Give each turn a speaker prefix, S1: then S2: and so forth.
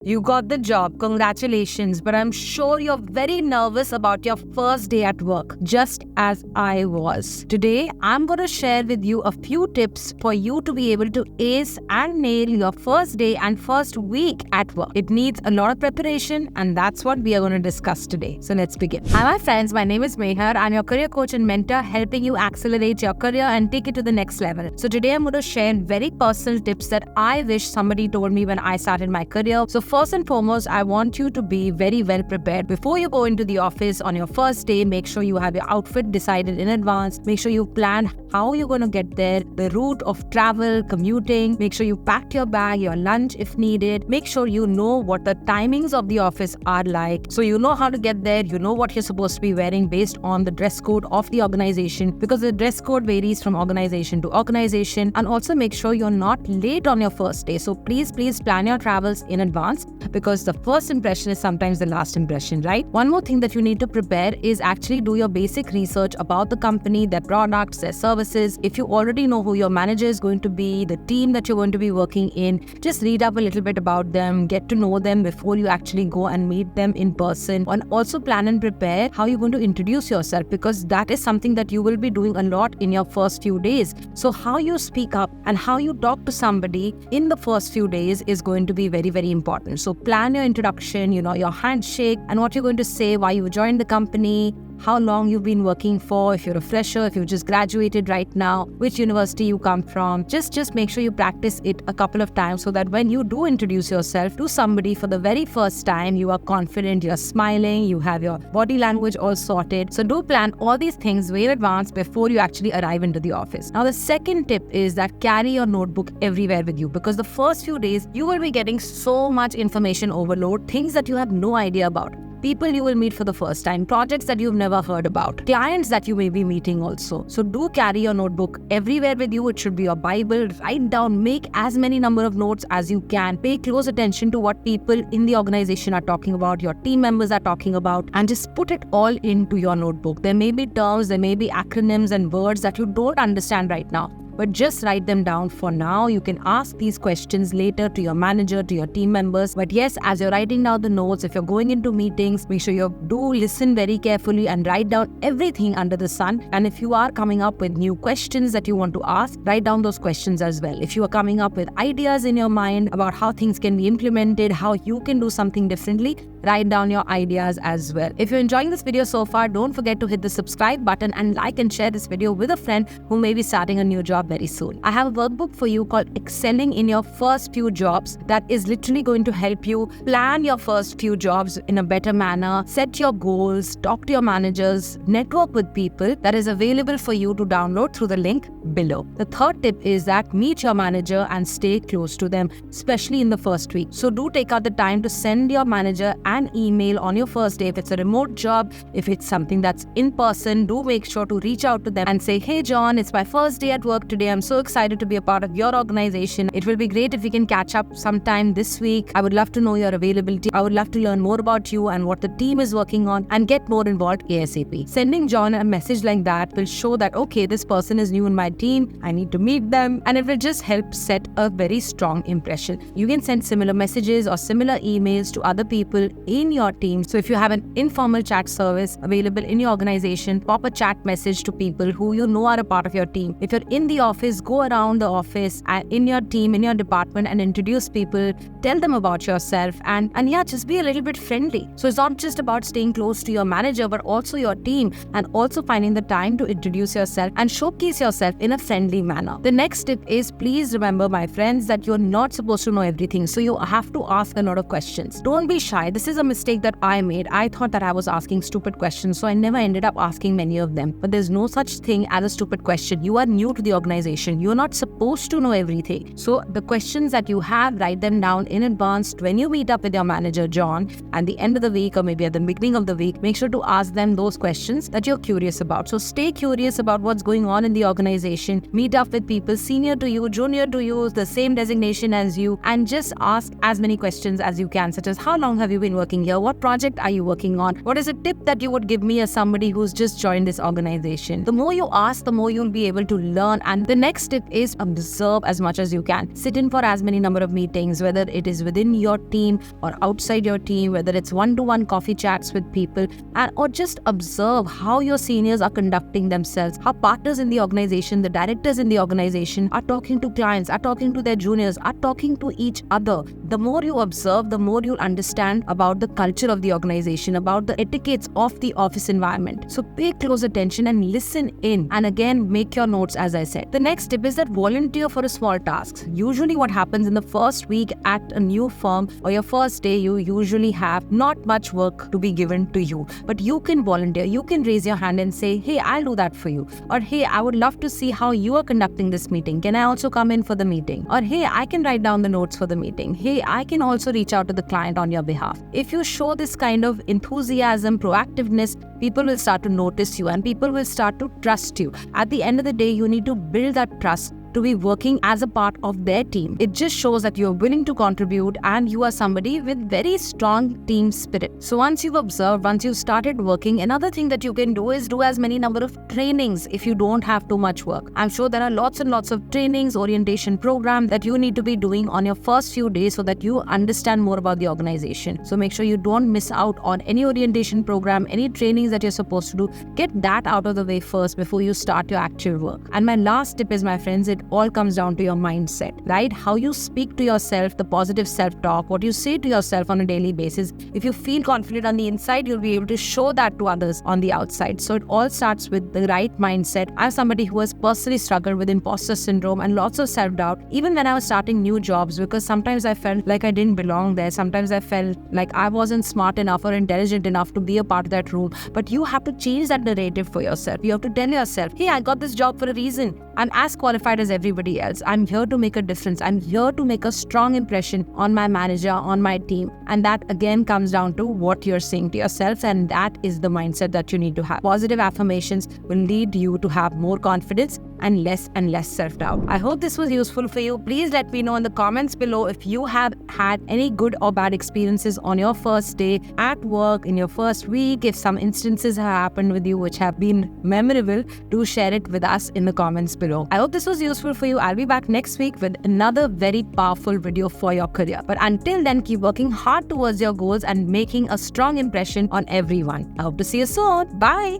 S1: You got the job, congratulations, but I'm sure you're very nervous about your first day at work, just as I was. Today, I'm going to share with you a few tips for you to be able to ace and nail your first day and first week at work. It needs a lot of preparation, and that's what we are going to discuss today. So let's begin. Hi, my friends, my name is Mehar. I'm your career coach and mentor, helping you accelerate your career and take it to the next level. So today, I'm going to share very personal tips that I wish somebody told me when I started my career. So first and foremost, I want you to be very well prepared. Before you go into the office on your first day, make sure you have your outfit decided in advance. Make sure you plan how you're going to get there, the route of travel, commuting. Make sure you packed your bag, your lunch if needed. Make sure you know what the timings of the office are like. So you know how to get there, you know what you're supposed to be wearing based on the dress code of the organization, because the dress code varies from organization to organization. And also make sure you're not late on your first day. So please plan your travels in advance, because the first impression is sometimes the last impression, right? One more thing that you need to prepare is actually do your basic research about the company, their products, their services. If you already know who your manager is going to be, the team that you're going to be working in, just read up a little bit about them, get to know them before you actually go and meet them in person. And also plan and prepare how you're going to introduce yourself, because that is something that you will be doing a lot in your first few days. So how you speak up and how you talk to somebody in the first few days is going to be very, very important. So plan your introduction, your handshake, and what you're going to say, why you joined the company, how long you've been working for, if you're a fresher, if you just graduated right now, which university you come from. Just make sure you practice it a couple of times so that when you do introduce yourself to somebody for the very first time, you are confident, you're smiling, you have your body language all sorted. So do plan all these things way in advance before you actually arrive into the office. Now, the second tip is that carry your notebook everywhere with you, because the first few days you will be getting so much information overload, things that you have no idea about. People you will meet for the first time, projects that you've never heard about, clients that you may be meeting also. So do carry your notebook everywhere with you. It should be your Bible. Write down, make as many number of notes as you can. Pay close attention to what people in the organization are talking about, your team members are talking about, and just put it all into your notebook. There may be terms, there may be acronyms and words that you don't understand right now, but just write them down for now. You can ask these questions later to your manager, to your team members. But yes, as you're writing down the notes, if you're going into meetings, make sure you do listen very carefully and write down everything under the sun. And if you are coming up with new questions that you want to ask, write down those questions as well. If you are coming up with ideas in your mind about how things can be implemented, how you can do something differently, write down your ideas as well. If you're enjoying this video so far, don't forget to hit the subscribe button and like and share this video with a friend who may be starting a new job very soon. I have a workbook for you called Excelling in Your First Few Jobs that is literally going to help you plan your first few jobs in a better manner, set your goals, talk to your managers, network with people. That is available for you to download through the link below. The third tip is that meet your manager and stay close to them, especially in the first week. So do take out the time to send your manager an email on your first day. If it's a remote job, if it's something that's in person, do make sure to reach out to them and say, "Hey John, it's my first day at work today. I'm so excited to be a part of your organization. It will be great if we can catch up sometime this week. I would love to know your availability. I would love to learn more about you and what the team is working on and get more involved ASAP." Sending John a message like that will show that, okay, this person is new in my team. I need to meet them, and it will just help set a very strong impression. You can send similar messages or similar emails to other people in your team. So if you have an informal chat service available in your organization, pop a chat message to people who you know are a part of your team. If you're in the office, go around the office and in your team, in your department, and introduce people, tell them about yourself, and yeah, just be a little bit friendly. So it's not just about staying close to your manager, but also your team, and also finding the time to introduce yourself and showcase yourself in a friendly manner. The next tip is, please remember, my friends, that you're not supposed to know everything. So you have to ask a lot of questions. Don't be shy. This is a mistake that I made. I thought that I was asking stupid questions, so I never ended up asking many of them. But there's no such thing as a stupid question. You are new to the organization. You're not supposed to know everything. So the questions that you have, write them down in advance. When you meet up with your manager, John, at the end of the week or maybe at the beginning of the week, make sure to ask them those questions that you're curious about. So stay curious about what's going on in the organization. Meet up with people senior to you, junior to you, the same designation as you, and just ask as many questions as you can, such as how long have you been working here? What project are you working on? What is a tip that you would give me as somebody who's just joined this organization? The more you ask, the more you'll be able to learn and And the next tip is observe as much as you can. Sit in for as many number of meetings, whether it is within your team or outside your team, whether it's one-to-one coffee chats with people, or just observe how your seniors are conducting themselves, how partners in the organization, the directors in the organization are talking to clients, are talking to their juniors, are talking to each other. The more you observe, the more you'll understand about the culture of the organization, about the etiquettes of the office environment. So pay close attention and listen in, and again make your notes as I said. The next tip is that volunteer for a small task. Usually what happens in the first week at a new firm or your first day, you usually have not much work to be given to you, but you can volunteer. You can raise your hand and say, hey, I'll do that for you, or hey, I would love to see how you are conducting this meeting. Can I also come in for the meeting? Or hey, I can write down the notes for the meeting. Hey, I can also reach out to the client on your behalf. If you show this kind of enthusiasm, proactiveness, people will start to notice you and people will start to trust you. At the end of the day, you need to build that trust to be working as a part of their team. It just shows that you're willing to contribute and you are somebody with very strong team spirit. So once you've observed, once you've started working, another thing that you can do is do as many number of trainings if you don't have too much work. I'm sure there are lots and lots of trainings, orientation program that you need to be doing on your first few days so that you understand more about the organization. So make sure you don't miss out on any orientation program, any trainings that you're supposed to do. Get that out of the way first before you start your actual work. And my last tip is, my friends, it all comes down to your mindset, right? How you speak to yourself, the positive self-talk, what you say to yourself on a daily basis. If you feel confident on the inside, you'll be able to show that to others on the outside. So it all starts with the right mindset. I'm somebody who has personally struggled with imposter syndrome and lots of self-doubt, even when I was starting new jobs, because sometimes I felt like I didn't belong there. Sometimes I felt like I wasn't smart enough or intelligent enough to be a part of that room. But you have to change that narrative for yourself. You have to tell yourself, hey, I got this job for a reason. I'm as qualified as everybody else. I'm here to make a difference. I'm here to make a strong impression on my manager, on my team. And that again comes down to what you're saying to yourself. And that is the mindset that you need to have. Positive affirmations will lead you to have more confidence and less self-doubt. I hope this was useful for you. Please let me know in the comments below if you have had any good or bad experiences on your first day at work, in your first week. If some instances have happened with you which have been memorable, do share it with us in the comments below. I hope this was useful for you. I'll be back next week with another very powerful video for your career. But until then, keep working hard towards your goals and making a strong impression on everyone. I hope to see you soon. Bye.